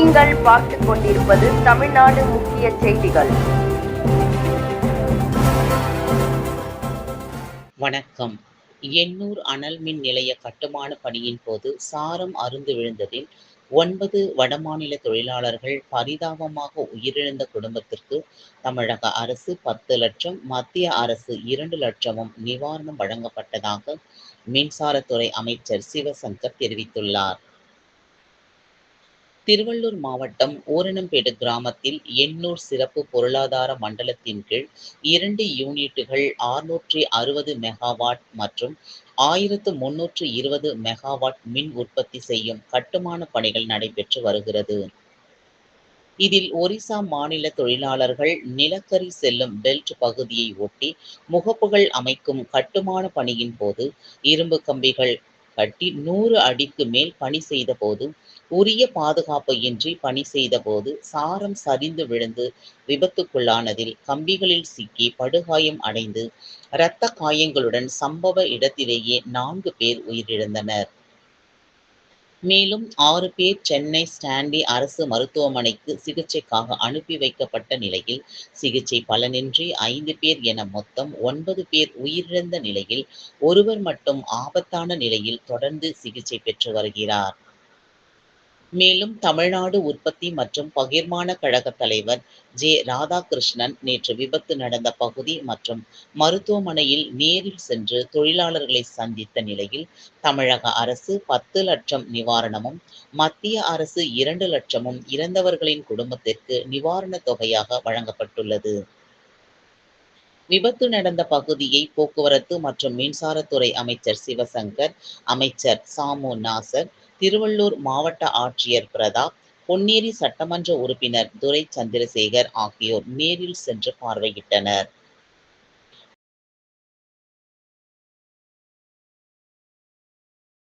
நீங்கள் பார்த்துக் கொண்டிருப்பது தமிழ்நாடு முக்கிய செய்திகள். வணக்கம். எண்ணூர் அனல் மின் நிலைய கட்டுமான பணியின் போது சாரம் அறுந்து விழுந்ததில் 9 வடமாநில தொழிலாளர்கள் பரிதாபமாக உயிரிழந்த குடும்பத்திற்கு தமிழக அரசு 10 லட்சம், மத்திய அரசு 2 லட்சமும் நிவாரணம் வழங்கப்பட்டதாக மின்சாரத்துறை அமைச்சர் சிவசங்கர் தெரிவித்துள்ளார். திருவள்ளூர் மாவட்டம் ஊரணம்பேடு கிராமத்தில் எண்ணூர் சிறப்பு பொருளாதார மண்டலத்தின் கீழ் 2 யூனிட்டுகள் 660 மெகாவாட் மற்றும் 1320 மெகாவாட் மின் உற்பத்தி செய்யும் கட்டுமான பணிகள் நடைபெற்று வருகிறது. இதில் ஒரிசா மாநில தொழிலாளர்கள் நிலக்கரி செல்லும் பெல்ட் பகுதியை ஒட்டி முகப்புகள் அமைக்கும் கட்டுமான பணியின் போது இரும்பு கம்பிகள் கட்டி 100 அடிக்கு மேல் பணி செய்தபோது, உரிய பாதுகாப்பு இன்றி பணி செய்தபோது சாரம் சரிந்து விழுந்து விபத்துக்குள்ளானதில் கம்பிகளில் சிக்கி படுகாயம் அடைந்து இரத்த காயங்களுடன் சம்பவ இடத்திலேயே 4 பேர் உயிரிழந்தனர். மேலும் 6 பேர் சென்னை ஸ்டான்லி அரசு மருத்துவமனைக்கு சிகிச்சைக்காக அனுப்பி வைக்கப்பட்ட நிலையில் சிகிச்சை பலனின்றி 5 பேர் என மொத்தம் 9 பேர் உயிரிழந்த நிலையில் ஒருவர் மட்டும் ஆபத்தான நிலையில் தொடர்ந்து சிகிச்சை பெற்று வருகிறார். மேலும் தமிழ்நாடு உற்பத்தி மற்றும் பகிர்மான கழக தலைவர் ஜே. ராதாகிருஷ்ணன் நேற்று விபத்து நடந்த பகுதி மற்றும் மருத்துவமனையில் நேரில் சென்று தொழிலாளர்களை சந்தித்த நிலையில் தமிழக அரசு 10 லட்சம் நிவாரணமும், மத்திய அரசு 2 லட்சமும் இறந்தவர்களின் குடும்பத்திற்கு நிவாரணத் தொகையாக வழங்கப்பட்டுள்ளது. விபத்து நடந்த பகுதியை போக்குவரத்து மற்றும் மின்சாரத்துறை அமைச்சர் சிவசங்கர், அமைச்சர் சாமு நாசர், திருவள்ளூர் மாவட்ட ஆட்சியர் பிரதாப், பொன்னேரி சட்டமன்ற உறுப்பினர் துரை சந்திரசேகர் ஆகியோர் நேரில் சென்று பார்வையிட்டனர்.